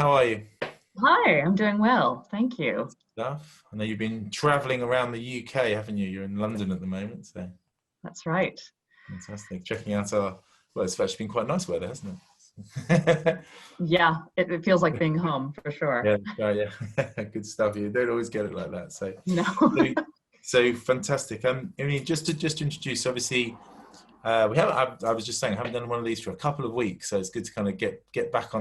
How are you? Hi, I'm doing well. Thank Good you. stuff. I know you've been traveling around the UK, haven't you? You're in London at the moment, so That's right. fantastic. Checking out well, it's actually been quite nice weather, hasn't it? Yeah, it feels like being home for sure. Yeah, yeah. Good stuff. You don't always get it like that. No. So, so fantastic. I mean, just to introduce, obviously, we haven't. I was just saying, I haven't done one of these for a couple of weeks, so it's good to kind of get back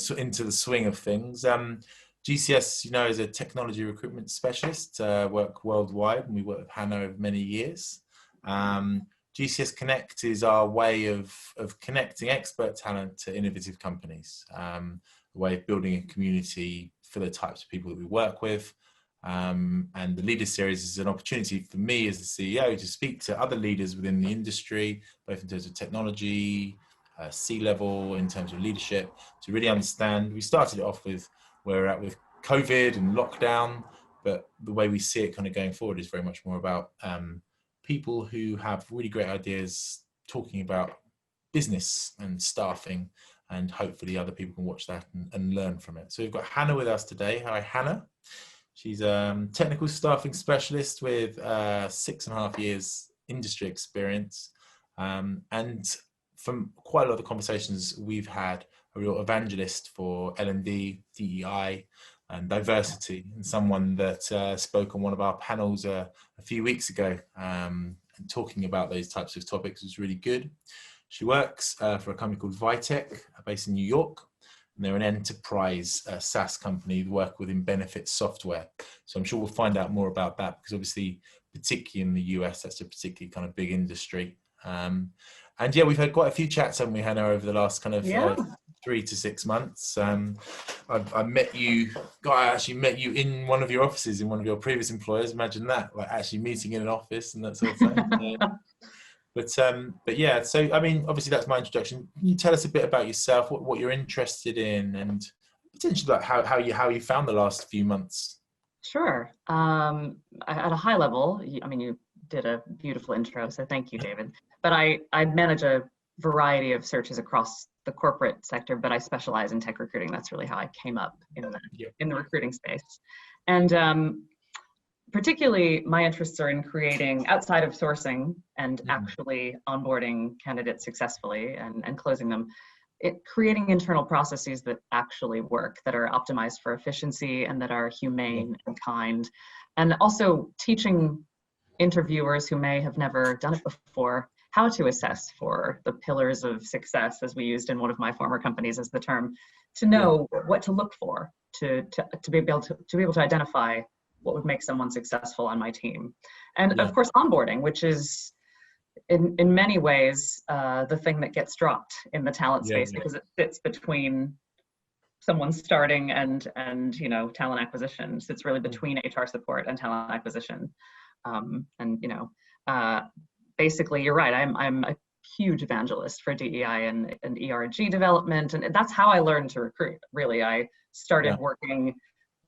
into the swing of things. GCS, is a technology recruitment specialist. Work worldwide, and we work with Hannah over many years. GCS Connect is our way of connecting expert talent to innovative companies. A way of building a community for the types of people that we work with. And the Leader Series is an opportunity for me as the CEO to speak to other leaders within the industry, both in terms of technology, C-level, in terms of leadership, to really understand. We started it off with where we're at with COVID and lockdown, but the way we see it kind of going forward is very much more about people who have really great ideas talking about business and staffing, and hopefully other people can watch that and learn from it. So we've got Hannah with us today. Hi, Hannah. She's a technical staffing specialist with 6.5 years industry experience, and from quite a lot of the conversations we've had, a real evangelist for L&D, DEI, and diversity, and someone that spoke on one of our panels a few weeks ago, and talking about those types of topics was really good. She works for a company called Vitech, based in New York, and they're an enterprise SaaS company that work within benefits software. So I'm sure we'll find out more about that, because obviously, particularly in the US, that's a particularly kind of big industry. And yeah, we've had quite a few chats, haven't we, Hannah, over the last kind of Yeah. 3 to 6 months. I met you, I actually met you in one of your offices, in one of your previous employers. Imagine that, like actually meeting in an office and that sort of thing. But yeah, so I mean, obviously that's my introduction. Can you tell us a bit about yourself, what you're interested in, and potentially like how you found the last few months? Sure. At a high level, I mean, you did a beautiful intro, so thank you, David. But I manage a variety of searches across the corporate sector, but I specialize in tech recruiting. That's really how I came up in the recruiting space. And particularly my interests are in creating, outside of sourcing and actually onboarding candidates successfully and closing them, creating internal processes that actually work, that are optimized for efficiency and that are humane and kind. And also teaching interviewers who may have never done it before how to assess for the pillars of success, as we used in one of my former companies as the term, to know what to look for, to be able to identify what would make someone successful on my team. And of course, onboarding, which is in many ways the thing that gets dropped in the talent space, because it sits between someone starting and talent acquisition. So it's really between HR support and talent acquisition. Basically, you're right. I'm a huge evangelist for DEI and ERG development, and that's how I learned to recruit. Really, I started working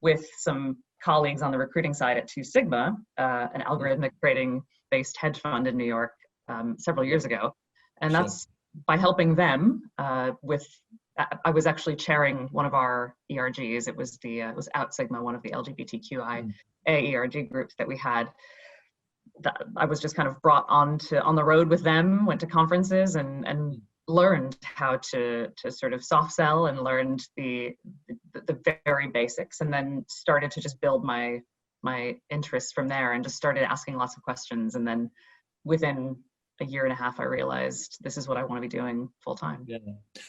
with some colleagues on the recruiting side at Two Sigma, an algorithmic trading-based hedge fund in New York, several years ago, and that's by helping them with. I was actually chairing one of our ERGs. It was Out Sigma, one of the LGBTQIA ERG groups that we had. I was just kind of brought on the road with them, went to conferences and learned how to sort of soft sell, and learned the very basics, and then started to just build my interests from there, and just started asking lots of questions. And then within a year and a half, I realized this is what I want to be doing full time. Yeah,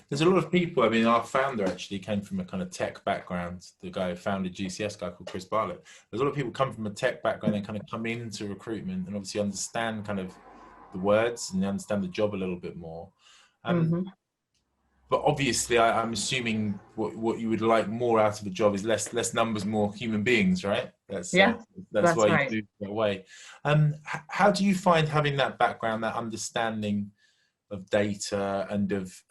there's a lot of people. I mean, our founder actually came from a kind of tech background. The guy who founded GCS, guy called Chris Bartlett. There's a lot of people come from a tech background and kind of come into recruitment and obviously understand kind of the words and understand the job a little bit more. But obviously, I'm assuming what you would like more out of the job is less numbers, more human beings, right? That's why right. you do it that way. How do you find having that background, that understanding of data and of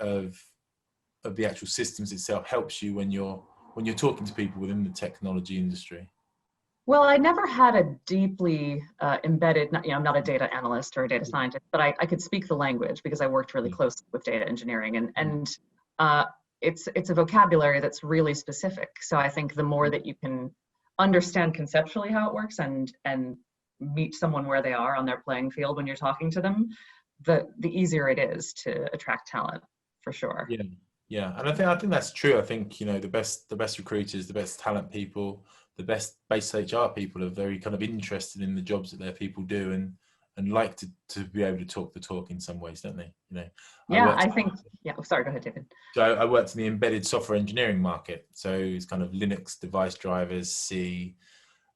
the actual systems itself helps you when you're talking to people within the technology industry? Well, I never had a deeply embedded, I'm not a data analyst or a data scientist, but I could speak the language because I worked really closely with data engineering. And it's a vocabulary that's really specific. So I think the more that you can understand conceptually how it works and meet someone where they are on their playing field when you're talking to them, the easier it is to attract talent, for sure. Yeah, yeah, and I think that's true. I think, you know, the best recruiters, the best talent people, the best base HR people are very kind of interested in the jobs that their people do, and like to be able to talk the talk in some ways, don't they? You know, Yeah, I think. Yeah. Oh, sorry. Go ahead, David. So I worked in the embedded software engineering market. So it's kind of Linux device drivers, C.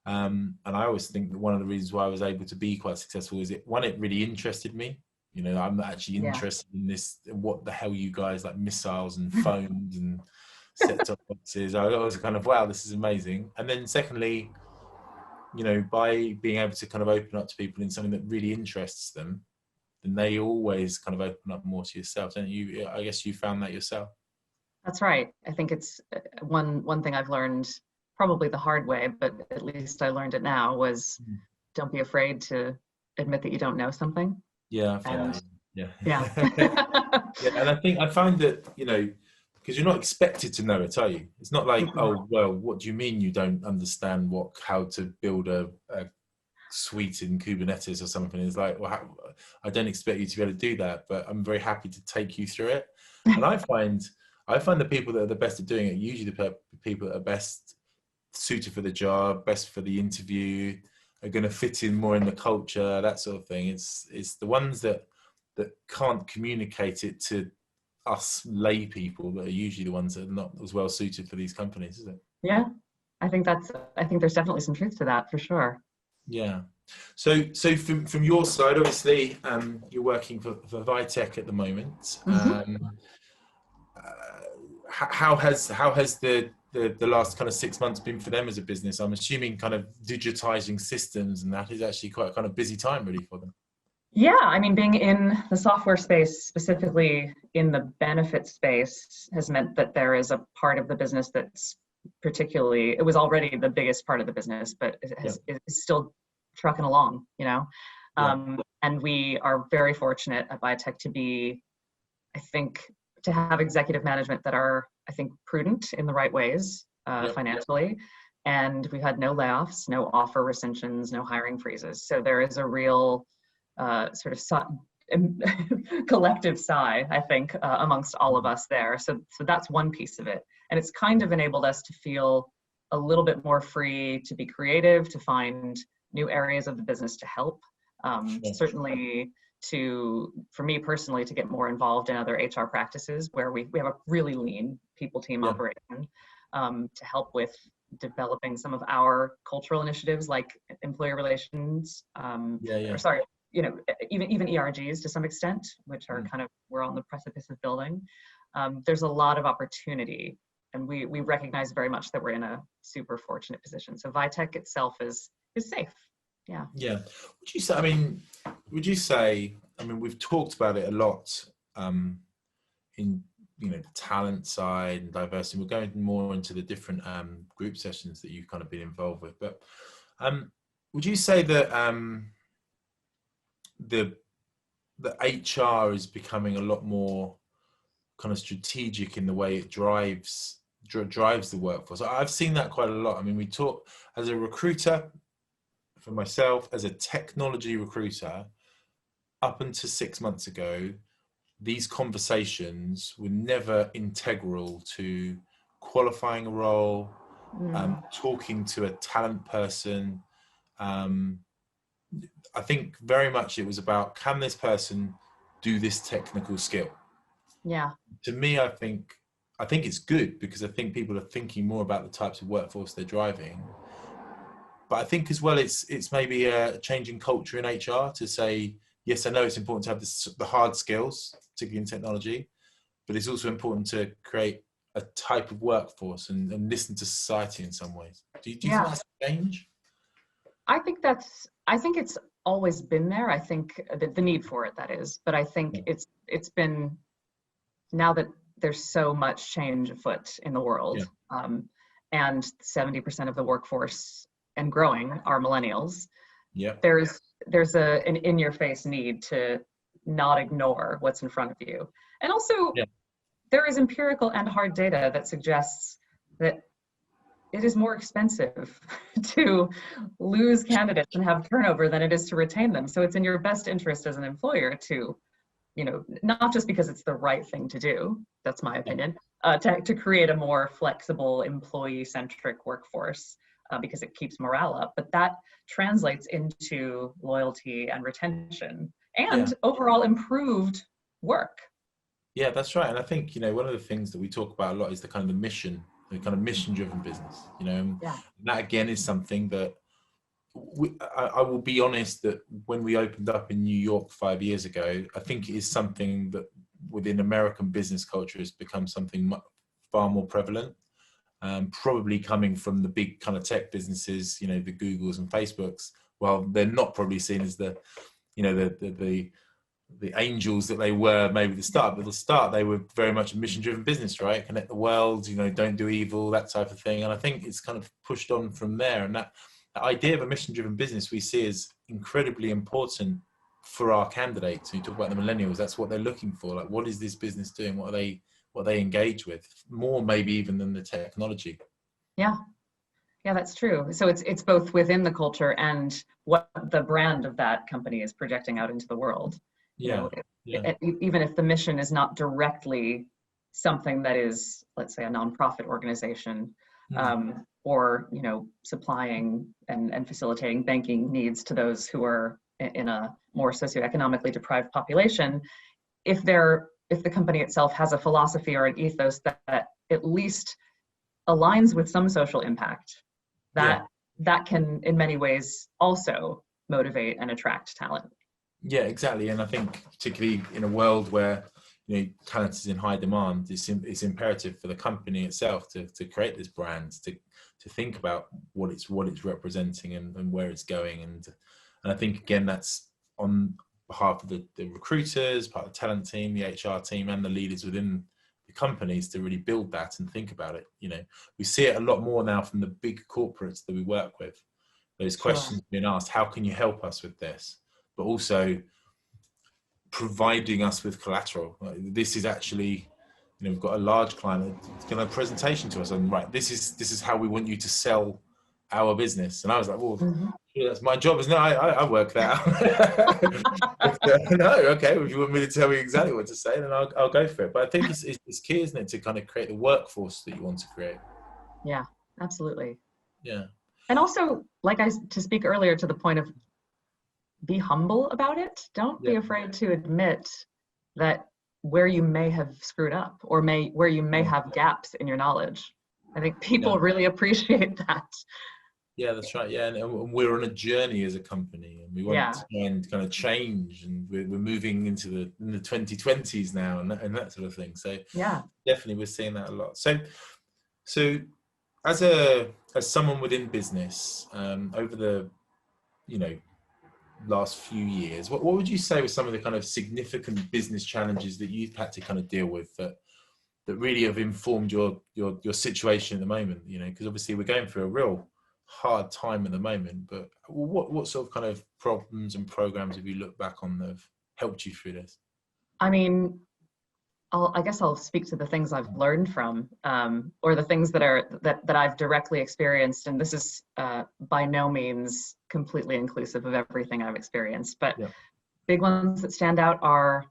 And I always think that one of the reasons why I was able to be quite successful is it really interested me. You know, I'm actually interested in this. What the hell, you guys, like missiles and phones and set-top boxes. I was kind of, wow, this is amazing. And then secondly, you know, by being able to kind of open up to people in something that really interests them, then they always kind of open up more to yourself, don't you? I guess you found that yourself. That's right. I think it's one thing I've learned, probably the hard way, but at least I learned it now, was don't be afraid to admit that you don't know something. Yeah, yeah. Yeah, and I find that, you know, because you're not expected to know it, are you? It's not like, oh, well, what do you mean you don't understand how to build a suite in Kubernetes or something? It's like, well, I don't expect you to be able to do that, but I'm very happy to take you through it. And I find the people that are the best at doing it, usually the people that are best suited for the job, best for the interview, are going to fit in more in the culture, that sort of thing. It's the ones that can't communicate it to us lay people that are usually the ones that are not as well suited for these companies, is it? Yeah, I think there's definitely some truth to that, for sure. Yeah. So from your side, obviously, you're working for Vitech at the moment. How has the last kind of 6 months been for them as a business? I'm assuming kind of digitizing systems and that is actually quite a kind of busy time really for them. Yeah, I mean, being in the software space, specifically in the benefit space, has meant that there is a part of the business that's it was already the biggest part of the business, but it is still trucking along, you know. And we are very fortunate at Vitech to have executive management that are, I think, prudent in the right ways financially. And we've had no layoffs, no offer rescissions, no hiring freezes. So there is a real sort of collective sigh, I think, amongst all of us there. So that's one piece of it. And it's kind of enabled us to feel a little bit more free to be creative, to find new areas of the business to help. Certainly for me personally, to get more involved in other HR practices where we have a really lean people team operation, to help with developing some of our cultural initiatives like employer relations, or sorry, you know, even ERGs to some extent, which are kind of, we're on the precipice of building. There's a lot of opportunity, and we recognize very much that we're in a super fortunate position. So Vitech itself is safe. Yeah. Yeah. Would you say, I mean, we've talked about it a lot in, you know, the talent side and diversity. We're going more into the different group sessions that you've kind of been involved with. But would you say that the HR is becoming a lot more kind of strategic in the way it drives the workforce? I've seen that quite a lot. I mean, we talk as a recruiter, for myself, as a technology recruiter, up until 6 months ago, these conversations were never integral to qualifying a role, talking to a talent person. I think very much it was about, can this person do this technical skill? Yeah. To me, I think it's good, because I think people are thinking more about the types of workforce they're driving. But I think as well, it's maybe a change in culture in HR to say, yes, I know it's important to have the hard skills, particularly in technology, but it's also important to create a type of workforce and listen to society in some ways. Do you think that's a change? I think it's always been there. I think the need for it, that is, but I think it's been, now that there's so much change afoot in the world, and 70% of the workforce and growing are millennials. There's an in-your-face need to not ignore what's in front of you, and also there is empirical and hard data that suggests that it is more expensive to lose candidates and have turnover than it is to retain them. So it's in your best interest as an employer to, not just because it's the right thing to do, that's my opinion, to create a more flexible, employee-centric workforce because it keeps morale up, but that translates into loyalty and retention and overall improved work. Yeah, that's right. And I think, one of the things that we talk about a lot is the kind of mission-driven business, and that again is something that I will be honest that when we opened up in New York 5 years ago, I think it is something that within American business culture has become something far more prevalent. Probably coming from the big kind of tech businesses, the Googles and Facebooks. Well, they're not probably seen as the angels that they were maybe at the start. But at the start, they were very much a mission-driven business, right? Connect the world, don't do evil, that type of thing. And I think it's kind of pushed on from there. And that idea of a mission-driven business we see is incredibly important for our candidates. You talk about the millennials, that's what they're looking for. Like, what is this business doing? What they engage with more maybe even than the technology. Yeah, that's true. So it's both within the culture and what the brand of that company is projecting out into the world. Even if the mission is not directly something that is, let's say, a nonprofit organization, or supplying and facilitating banking needs to those who are in a more socioeconomically deprived population, if the company itself has a philosophy or an ethos that at least aligns with some social impact, that can in many ways also motivate and attract talent. Yeah, exactly. And I think particularly in a world where talent is in high demand, it's imperative for the company itself to create this brand, to think about what it's representing and where it's going. And I think again that's on behalf of the recruiters, part of the talent team, the HR team, and the leaders within the companies to really build that and think about it. We see it a lot more now from the big corporates that we work with. Those questions being asked, how can you help us with this? But also providing us with collateral. This is actually, we've got a large client that's going to have a presentation to us on, right, this is how we want you to sell our business. And I was like, well, that's my job, isn't it? I work that out. No, okay, if you want me to tell me exactly what to say, then I'll go for it. But I think it's key, isn't it, to kind of create the workforce that you want to create. Yeah, absolutely. Yeah. And also, to speak earlier to the point of be humble about it. Don't be afraid to admit that where you may have screwed up or where you may have gaps in your knowledge. I think people really appreciate that. Yeah, that's right. Yeah, and we're on a journey as a company, and we want to try and kind of change, and we're moving into the 2020s now, and that sort of thing. So definitely we're seeing that a lot. So as someone within business, over the last few years, what would you say were some of the kind of significant business challenges that you've had to kind of deal with that really have informed your situation at the moment? Because obviously we're going through a real hard time at the moment, but what sort of kind of problems and programs have you looked back on that have helped you through this? I mean, I guess I'll speak to the things I've learned from, or the things that I've directly experienced. And this is by no means completely inclusive of everything I've experienced, but big ones that stand out are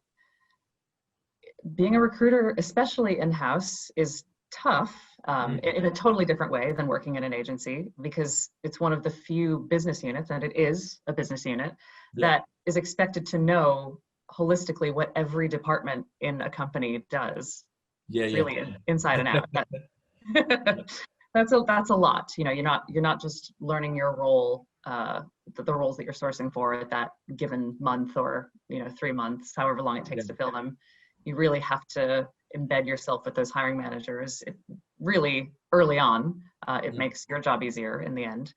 being a recruiter, especially in-house, is tough in a totally different way than working in an agency, because it's one of the few business units, and it is a business unit, that is expected to know holistically what every department in a company does, really inside and out. That's a lot. You're not just learning your role, the roles that you're sourcing for at that given month or 3 months, however long it takes to fill them. You really have to embed yourself with those hiring managers. Really early on, it makes your job easier in the end.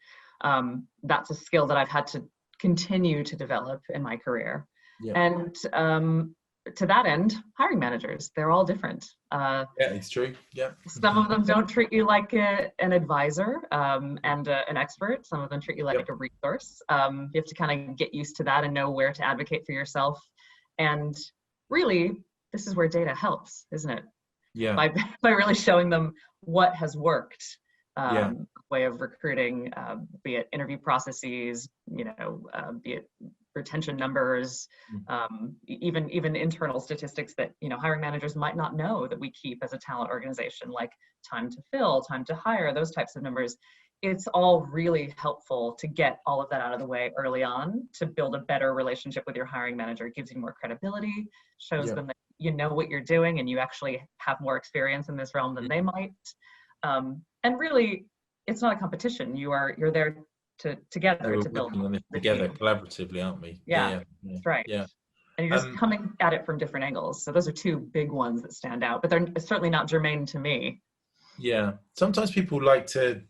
That's a skill that I've had to continue to develop in my career. And to that end, hiring managers, they're all different. It's true. Some of them don't treat you like an advisor and an expert. Some of them treat you like a resource. You have to kind of get used to that and know where to advocate for yourself. And really, this is where data helps, isn't it? Yeah. by really showing them what has worked. Yeah. Way of recruiting, be it interview processes, be it retention numbers, even internal statistics that hiring managers might not know that we keep as a talent organization, like time to fill, time to hire, those types of numbers. It's all really helpful to get all of that out of the way early on to build a better relationship with your hiring manager. It gives you more credibility, shows them that you know what you're doing and you actually have more experience in this realm than they might. And really, it's not a competition. You're there together to build working on this together collaboratively, aren't we? Yeah, that's right. Yeah. And you're just coming at it from different angles. So those are two big ones that stand out, but they're certainly not germane to me. Yeah. Sometimes people like to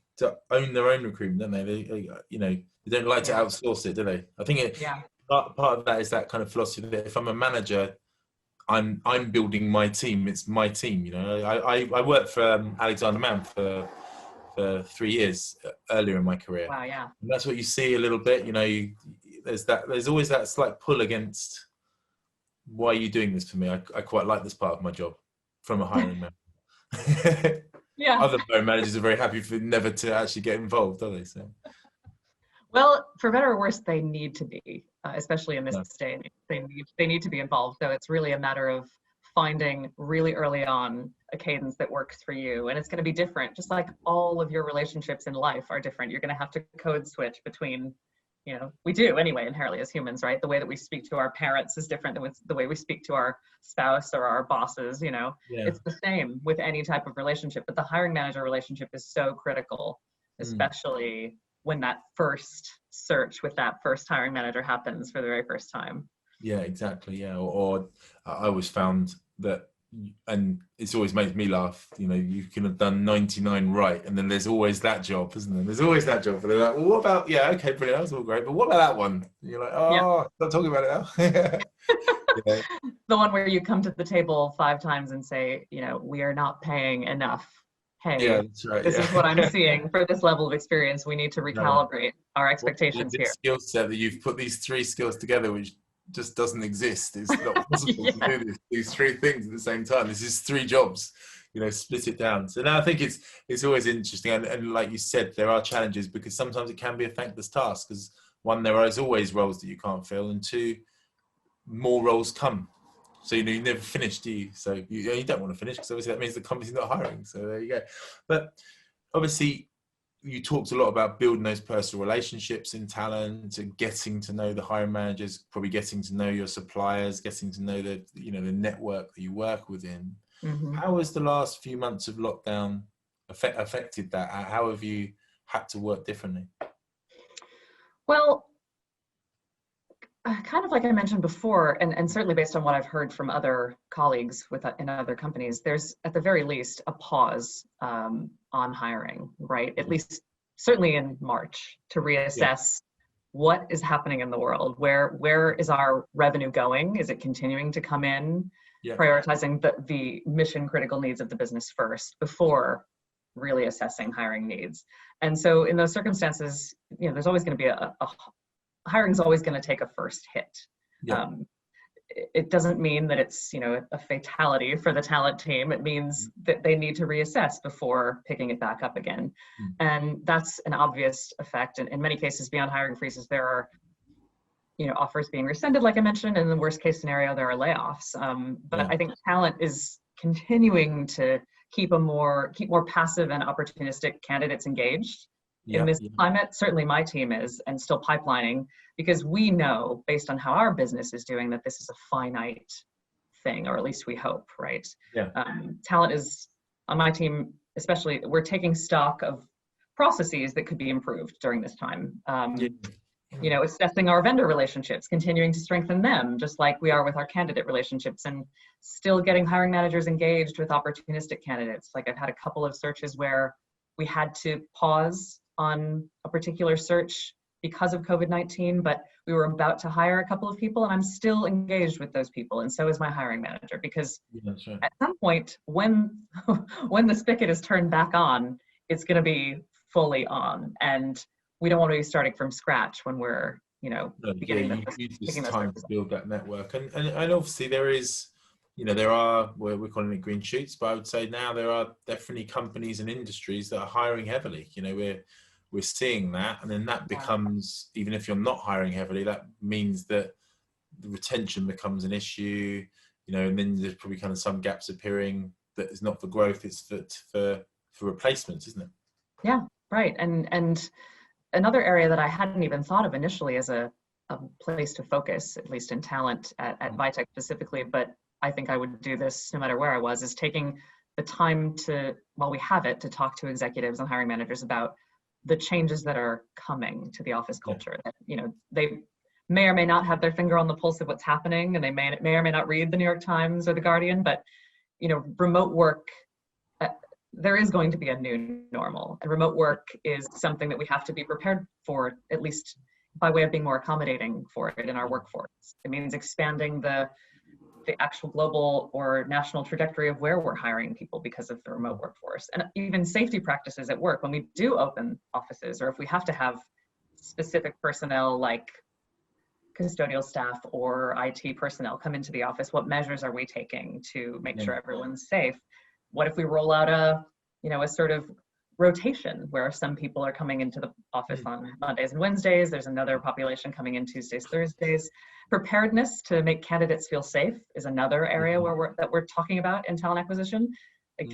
own their own recruitment, don't they? They don't like to outsource it, do they? I think part of that is that kind of philosophy that if I'm a manager, I'm building my team. It's my team. I worked for Alexander Mann for 3 years earlier in my career. Wow, yeah. And that's what you see a little bit. There's always that slight pull against, why are you doing this for me? I quite like this part of my job from a hiring manager. Yeah. Other hiring managers are very happy for never to actually get involved, are they? So. Well, for better or worse, they need to be, especially in this day. They need to be involved. So it's really a matter of finding really early on a cadence that works for you. And it's going to be different, just like all of your relationships in life are different. You're going to have to code switch between, we do anyway, inherently as humans, right? The way that we speak to our parents is different than the way we speak to our spouse or our bosses, It's the same with any type of relationship, but the hiring manager relationship is so critical, especially when that first search with that first hiring manager happens for the very first time. Yeah, exactly. Yeah. Or I always found that, and it's always made me laugh, you can have done 99 right, and then there's always that job, isn't there? There's always that job. But they're like, well, what about, okay, brilliant, that was all great, but what about that one? And you're like, not talking about it now. The one where you come to the table 5 times and say, we are not paying enough. Hey, that's right, this is what I'm seeing for this level of experience. We need to recalibrate our expectations here. Skill set that you've put these 3 skills together, which just doesn't exist. It's not possible to do these 3 things at the same time. This is 3 jobs, split it down. So now I think it's always interesting. And like you said, there are challenges because sometimes it can be a thankless task because 1, there is always roles that you can't fill, and 2, more roles come. So, you never finish, do you? So you don't want to finish because obviously that means the company's not hiring. So there you go. But obviously you talked a lot about building those personal relationships in talent and getting to know the hiring managers, probably getting to know your suppliers, getting to know the network that you work within. Mm-hmm. How has the last few months of lockdown affected that? How have you had to work differently? Well, kind of like I mentioned before, and certainly based on what I've heard from other colleagues in other companies, there's at the very least a pause on hiring, right? At least certainly in March to reassess what is happening in the world. Where is our revenue going? Is it continuing to come in? Prioritizing the mission critical needs of the business first before really assessing hiring needs. And so in those circumstances, there's always going to be hiring's always going to take a first hit. It doesn't mean that it's a fatality for the talent team. It means that they need to reassess before picking it back up again. And that's an obvious effect. And in many cases, beyond hiring freezes, there are offers being rescinded, like I mentioned. And in the worst case scenario, there are layoffs. But I think talent is continuing to keep more passive and opportunistic candidates engaged. In this climate, certainly my team is, and still pipelining, because we know, based on how our business is doing, that this is a finite thing, or at least we hope, right? Talent is, on my team especially, we're taking stock of processes that could be improved during this time. Assessing our vendor relationships, continuing to strengthen them, just like we are with our candidate relationships, and still getting hiring managers engaged with opportunistic candidates. Like I've had a couple of searches where we had to pause on a particular search because of COVID-19, but we were about to hire a couple of people, and I'm still engaged with those people, and so is my hiring manager, because at some point when the spigot is turned back on, it's going to be fully on, and we don't want to be starting from scratch when we're beginning use this time to build that network, and obviously there is you know, there are, we're calling it green shoots, but I would say now there are definitely companies and industries that are hiring heavily. You know, we're seeing that, and then that becomes, even if you're not hiring heavily, that means that the retention becomes an issue, you know, and then there's probably kind of some gaps appearing that is not for growth, it's for replacements, isn't it? Yeah, right. And another area that I hadn't even thought of initially as a place to focus, at least in talent at Vitech specifically, but I think I would do this no matter where I was, is taking the time to, while we have it, to talk to executives and hiring managers about the changes that are coming to the office culture. That, you know, they may or may not have their finger on the pulse of what's happening, and they may or may not read the New York Times or the Guardian, but, you know, remote work, there is going to be a new normal, and remote work is something that we have to be prepared for, at least by way of being more accommodating for it in our workforce. It means expanding the actual global or national trajectory of where we're hiring people because of the remote workforce. And even safety practices at work, when we do open offices, or if we have to have specific personnel like custodial staff or IT personnel come into the office, what measures are we taking to make sure everyone's safe? What if we roll out a sort of rotation where some people are coming into the office on Mondays and Wednesdays, there's another population coming in Tuesdays, Thursdays. Preparedness to make candidates feel safe is another area where we're talking about in talent acquisition. Like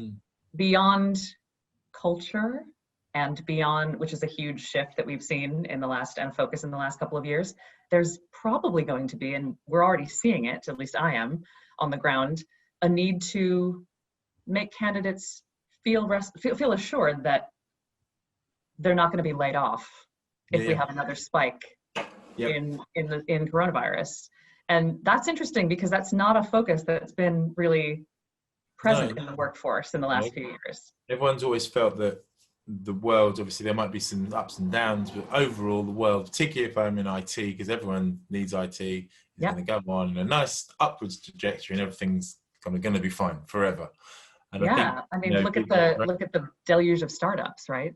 beyond culture and beyond, which is a huge shift that we've seen in the last, and focus in the last couple of years, there's probably going to be, and we're already seeing it, at least I am on the ground, a need to make candidates feel assured that they're not going to be laid off if we have another spike in coronavirus. And that's interesting because that's not a focus that's been really present in the workforce in the last few years. Everyone's always felt that the world, obviously there might be some ups and downs, but overall the world, particularly if I'm in IT, because everyone needs IT, is going to go on a nice upwards trajectory and everything's kind of going to be fine forever. And I mean, look at the deluge of startups, right?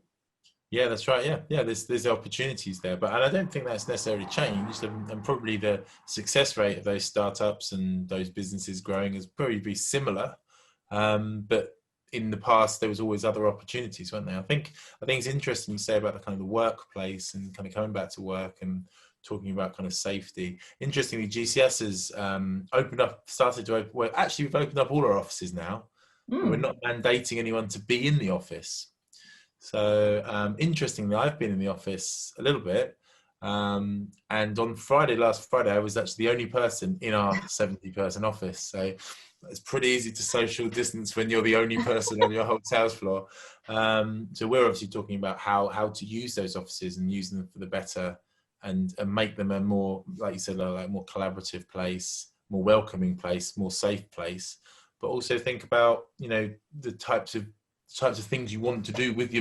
Yeah, that's right. Yeah, there's opportunities there, but and I don't think that's necessarily changed. And probably the success rate of those startups and those businesses growing has probably be similar. But in the past, there was always other opportunities, weren't there? I think it's interesting you say about the kind of the workplace and kind of coming back to work and talking about kind of safety. Interestingly, GCS has started to open. Well, actually, we've opened up all our offices now. We're not mandating anyone to be in the office. So interestingly, I've been in the office a little bit. And on last Friday, I was actually the only person in our 70-person office. So it's pretty easy to social distance when you're the only person on your whole sales floor. So we're obviously talking about how to use those offices and use them for the better and make them a more, like you said, like more collaborative place, more welcoming place, more safe place. But also think about, you know, the types of things you want to do with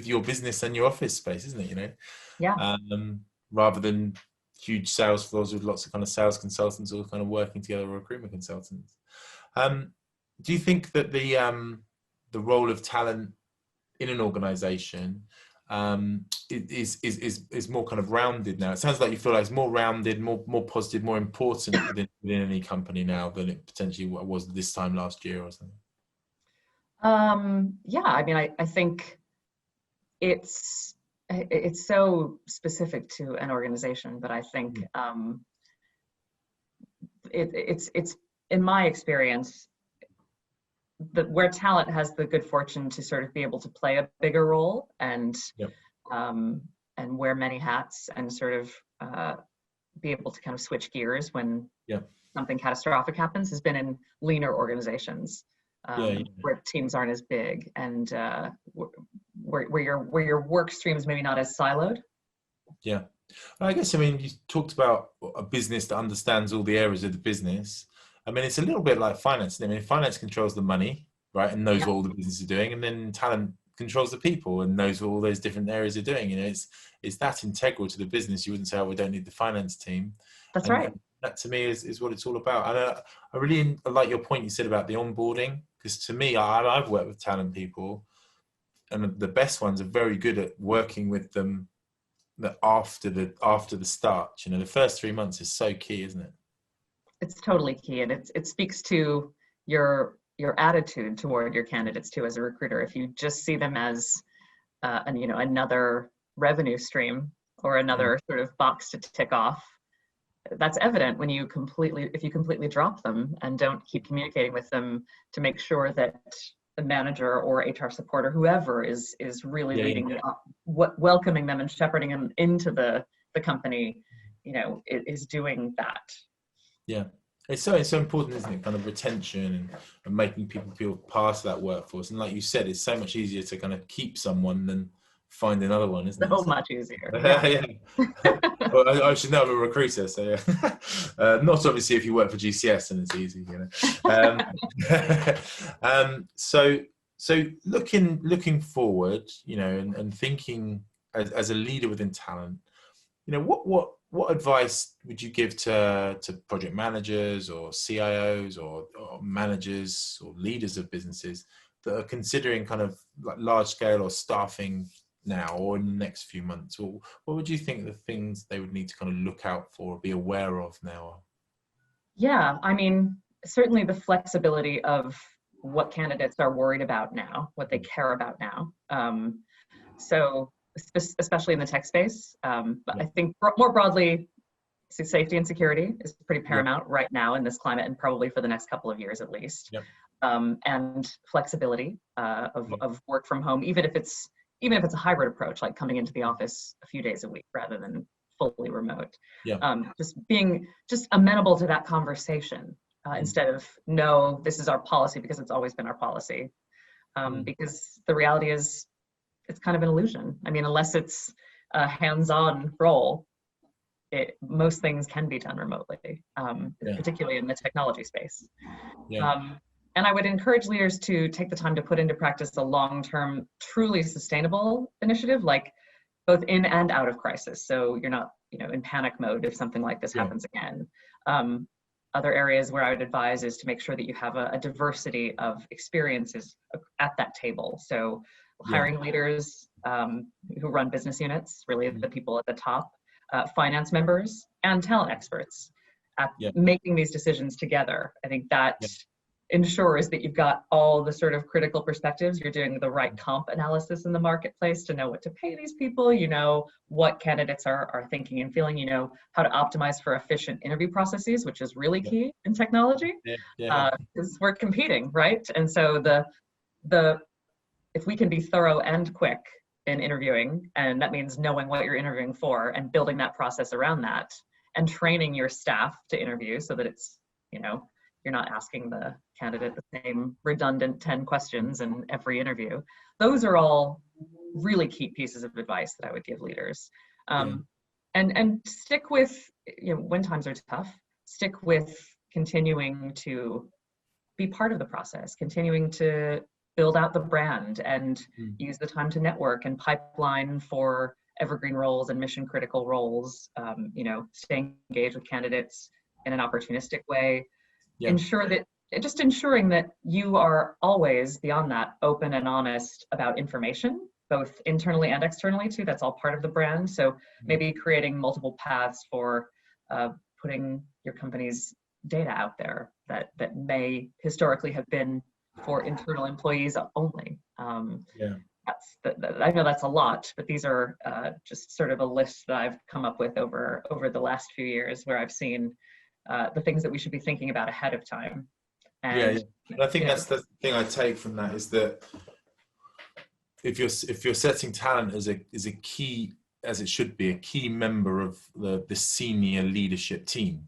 your business and your office space, isn't it? You know, rather than huge sales floors with lots of kind of sales consultants all kind of working together, or recruitment consultants. Do you think that the role of talent in an organization is more kind of rounded now? It sounds like you feel like it's more rounded, more positive, more important within any company now than it potentially was this time last year or something. Yeah, I mean, I think it's so specific to an organization, but I think it's in my experience that where talent has the good fortune to sort of be able to play a bigger role and wear many hats and sort of be able to kind of switch gears when something catastrophic happens has been in leaner organizations. Where teams aren't as big and where your work streams maybe not as siloed. Yeah, I guess, I mean, you talked about a business that understands all the areas of the business. I mean, it's a little bit like finance. I mean, finance controls the money, right, and knows what all the business is doing, and then talent controls the people and knows what all those different areas are doing. You know, it's that integral to the business. You wouldn't say, oh, we don't need the finance team. That's right. That to me is what it's all about. And I really like your point you said about the onboarding, because to me, I've worked with talent people, and the best ones are very good at working with them after the start. You know, the first 3 months is so key, isn't it? It's totally key, and it speaks to your attitude toward your candidates too as a recruiter. If you just see them as another revenue stream or another sort of box to tick off, that's evident when if you completely drop them and don't keep communicating with them to make sure that the manager or HR support or whoever is really leading up, welcoming them and shepherding them into the company, is doing that. Yeah. It's so important, isn't it? Kind of retention and making people feel part of that workforce. And like you said, it's so much easier to kind of keep someone than find another one, isn't it? So much easier. Yeah. Well, I should know I'm a recruiter, so yeah. Not obviously if you work for GCS and it's easy, So looking forward, and thinking as a leader within talent, what advice would you give to project managers or CIOs or managers or leaders of businesses that are considering kind of like large scale or staffing now or in the next few months? What would you think the things they would need to kind of look out for or be aware of now are? Yeah, I mean, certainly the flexibility of what candidates are worried about now, what they care about now. So especially in the tech space, but I think more broadly, safety and security is pretty paramount right now in this climate and probably for the next couple of years at least. And flexibility of work from home, even if it's a hybrid approach, like coming into the office a few days a week rather than fully remote. Just being amenable to that conversation instead of, no, this is our policy because it's always been our policy. Because the reality is it's kind of an illusion. I mean, unless it's a hands-on role, most things can be done remotely, particularly in the technology space. And I would encourage leaders to take the time to put into practice a long-term, truly sustainable initiative, like both in and out of crisis. So you're not, in panic mode if something like this happens again. Other areas where I would advise is to make sure that you have a diversity of experiences at that table. So hiring leaders who run business units, really the people at the top, finance members, and talent experts at making these decisions together. I think that ensures that you've got all the sort of critical perspectives. You're doing the right comp analysis in the marketplace to know what to pay these people, what candidates are thinking and feeling, how to optimize for efficient interview processes, which is really key in technology, because we're competing, right? And so if we can be thorough and quick in interviewing, and that means knowing what you're interviewing for and building that process around that and training your staff to interview so that it's, you're not asking the candidate the same redundant 10 questions in every interview. Those are all really key pieces of advice that I would give leaders. And stick with, when times are tough, stick with continuing to be part of the process, continuing to build out the brand and use the time to network and pipeline for evergreen roles and mission critical roles, staying engaged with candidates in an opportunistic way. Ensuring that you are always, beyond that, open and honest about information, both internally and externally too. That's all part of the brand. So maybe creating multiple paths for putting your company's data out there that may historically have been for internal employees only. I know that's a lot, but these are just sort of a list that I've come up with over the last few years where I've seen the things that we should be thinking about ahead of time. And I think that's the thing I take from that is that if you're setting talent as a key, as it should be, a key member of the senior leadership team,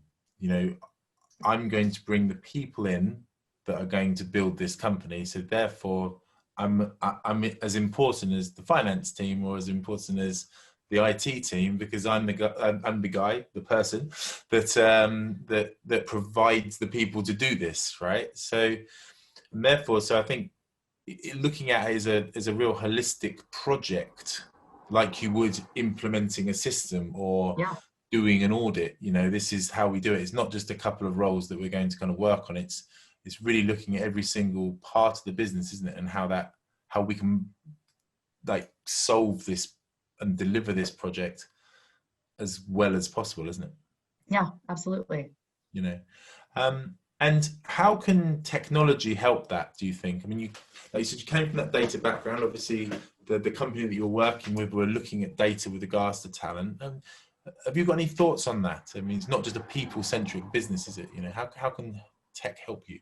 I'm going to bring the people in that are going to build this company. So therefore, I'm as important as the finance team or as important as the IT team, because I'm the person that provides the people to do this, right? So therefore, I think looking at it as a real holistic project, like you would implementing a system or doing an audit. This is how we do it. It's not just a couple of roles that we're going to kind of work on. It's really looking at every single part of the business, isn't it? And how we can like solve this and deliver this project as well as possible, isn't it? Yeah, absolutely. And how can technology help that, do you think? I mean, like you said, you came from that data background. Obviously, the company that you're working with were looking at data with regards to talent. Have you got any thoughts on that? I mean, it's not just a people-centric business, is it? You know, how can tech help you?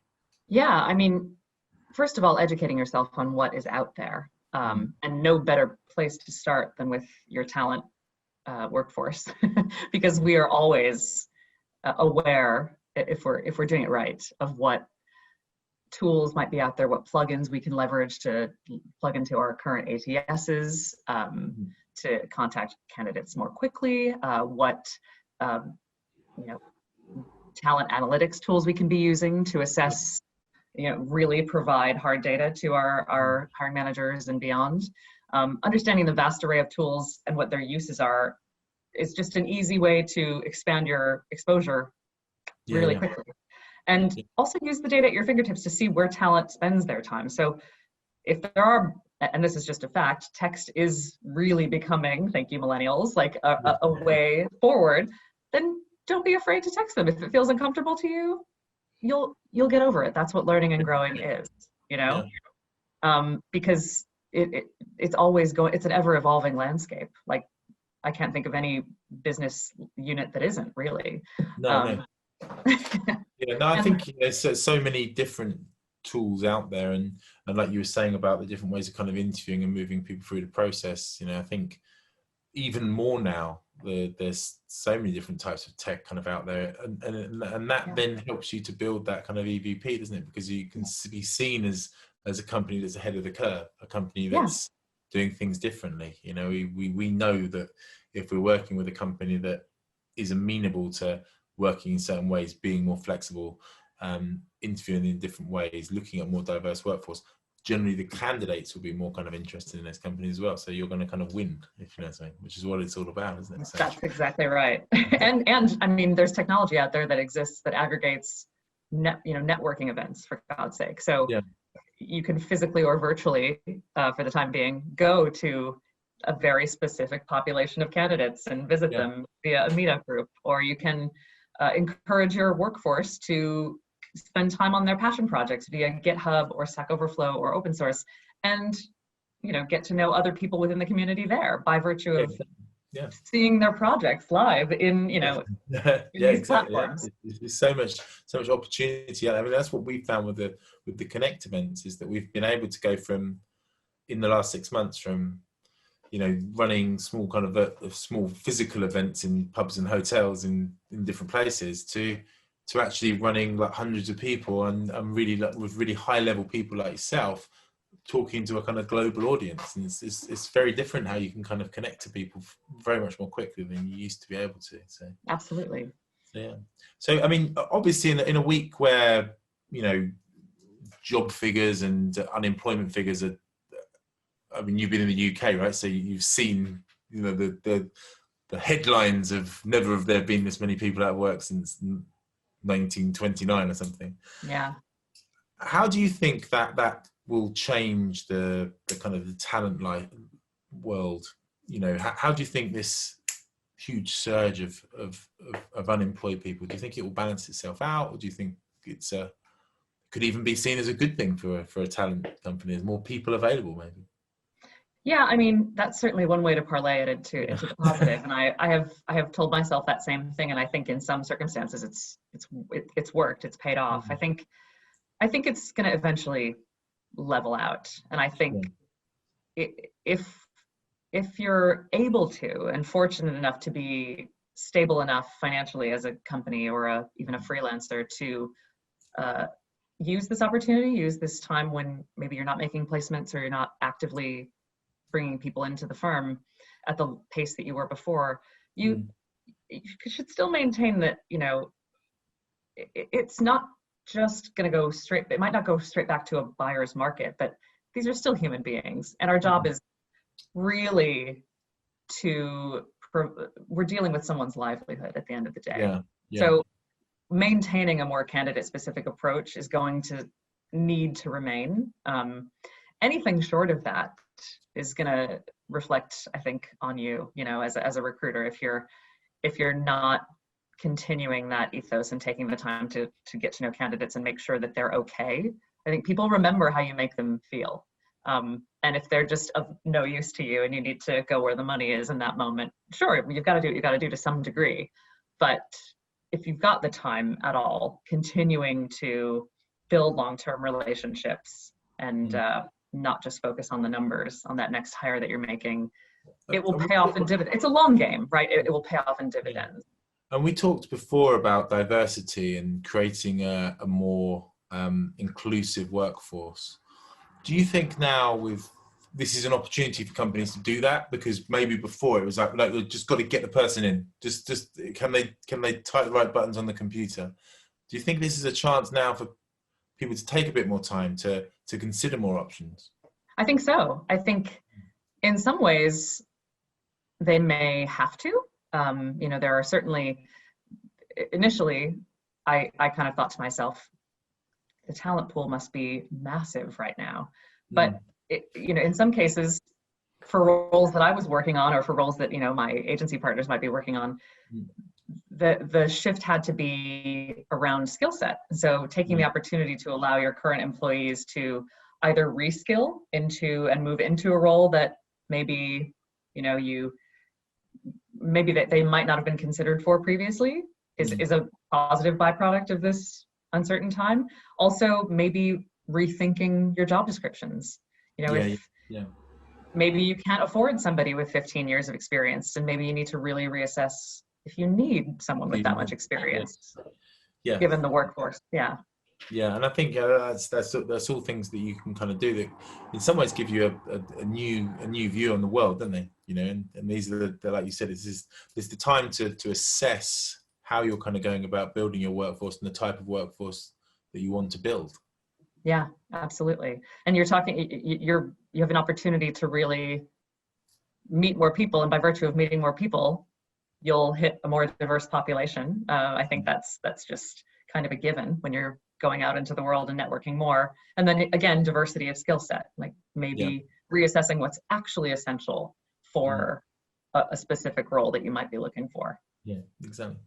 Yeah, I mean, first of all, educating yourself on what is out there, and no better place to start than with your talent workforce, because we are always aware, if we're doing it right, of what tools might be out there, what plugins we can leverage to plug into our current ATSs, to contact candidates more quickly, what you know, talent analytics tools we can be using to assess, really provide hard data to our hiring managers and beyond. Understanding the vast array of tools and what their uses are is just an easy way to expand your exposure really quickly. And also use the data at your fingertips to see where talent spends their time. So if there are, and this is just a fact, text is really becoming, thank you millennials, like a way forward, then don't be afraid to text them. If it feels uncomfortable to you, you'll get over it. That's what learning and growing is, because it's always going, it's an ever evolving landscape. Like, I can't think of any business unit that isn't really. No. I think there's so many different tools out there, and like you were saying about the different ways of kind of interviewing and moving people through the process. I think even more now, there's so many different types of tech kind of out there, and that then helps you to build that kind of EVP, doesn't it? Because you can be seen as a company that's ahead of the curve, a company that's doing things differently. We know that if we're working with a company that is amenable to working in certain ways, being more flexible, interviewing in different ways, looking at more diverse workforce, generally the candidates will be more kind of interested in this company as well. So you're going to kind of win, if you know what I'm saying, which is what it's all about, isn't it? So, that's exactly right. and I mean, there's technology out there that exists that aggregates networking events, for God's sake. So you can physically or virtually, for the time being, go to a very specific population of candidates and visit them via a meetup group, or you can encourage your workforce to spend time on their passion projects via GitHub or Stack Overflow or open source, and get to know other people within the community there by virtue of seeing their projects live in these platforms. There's so much opportunity. I mean, that's what we found with the Connect events, is that we've been able to go from, in the last 6 months, from running small kind of small physical events in pubs and hotels in different places to actually running like hundreds of people and really with really high level people like yourself talking to a kind of global audience. And it's very different how you can kind of connect to people very much more quickly than you used to be able to. So absolutely. So I mean, obviously in a week where job figures and unemployment figures are, I mean, you've been in the UK, right? So you've seen, the headlines of never have there been this many people out of work since 1929 or something. Yeah. How do you think that will change the kind of the talent world? How do you think this huge surge of unemployed people, do you think it will balance itself out, or do you think it's could even be seen as a good thing for a talent company, as more people available, maybe? Yeah, I mean, that's certainly one way to parlay it into the positive. And I have told myself that same thing, and I think in some circumstances it's worked, it's paid off. I think it's going to eventually level out, and I think if you're able to and fortunate enough to be stable enough financially as a company or even a freelancer to use this opportunity, use this time when maybe you're not making placements or you're not actively bringing people into the firm at the pace that you were before, you should still maintain that, it's not just going to go straight, it might not go straight back to a buyer's market, but these are still human beings. And our job is really we're dealing with someone's livelihood at the end of the day. So maintaining a more candidate specific approach is going to need to remain. Anything short of that is going to reflect, I think, on you, as a recruiter, if you're not continuing that ethos and taking the time to get to know candidates and make sure that they're okay. I think people remember how you make them feel. And if they're just of no use to you and you need to go where the money is in that moment, sure, you've got to do what you got to do to some degree. But if you've got the time at all, continuing to build long-term relationships and not just focus on the numbers on that next hire that you're making, it will pay off in dividends. It's a long game, right? It will pay off in dividends. And we talked before about diversity and creating a more inclusive workforce. Do you think now this is an opportunity for companies to do that? Because maybe before it was like we've just got to get the person in. Just can they type the right buttons on the computer? Do you think this is a chance now for people to take a bit more time to consider more options? I think so. I think in some ways they may have to. There are certainly, initially, I kind of thought to myself, the talent pool must be massive right now. But, in some cases, for roles that I was working on or for roles that, my agency partners might be working on, the shift had to be around skill set. So taking the opportunity to allow your current employees to either reskill into and move into a role that maybe, maybe that they might not have been considered for previously is a positive byproduct of this uncertain time. Also, maybe rethinking your job descriptions. Maybe you can't afford somebody with 15 years of experience, and maybe you need to really reassess if you need someone with that much experience, given the workforce. And I think that's all things that you can kind of do that in some ways give you a new view on the world, don't they? And these are the, like you said, it's the time to assess how you're kind of going about building your workforce and the type of workforce that you want to build. Yeah, absolutely. And you're talking, you have an opportunity to really meet more people, and by virtue of meeting more people, you'll hit a more diverse population. I think that's just kind of a given when you're going out into the world and networking more. And then again, diversity of skill set, like maybe reassessing what's actually essential for a specific role that you might be looking for. Yeah, exactly.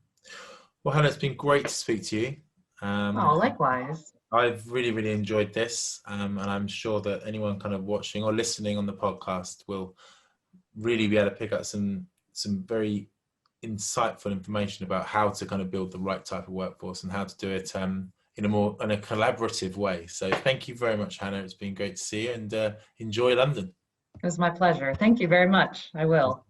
Well, Hannah, it's been great to speak to you. Likewise. I've really, really enjoyed this. And I'm sure that anyone kind of watching or listening on the podcast will really be able to pick up some very insightful information about how to kind of build the right type of workforce and how to do it in a collaborative way. So thank you very much, Hannah. It's been great to see you, and enjoy London. It was my pleasure. Thank you very much. I will.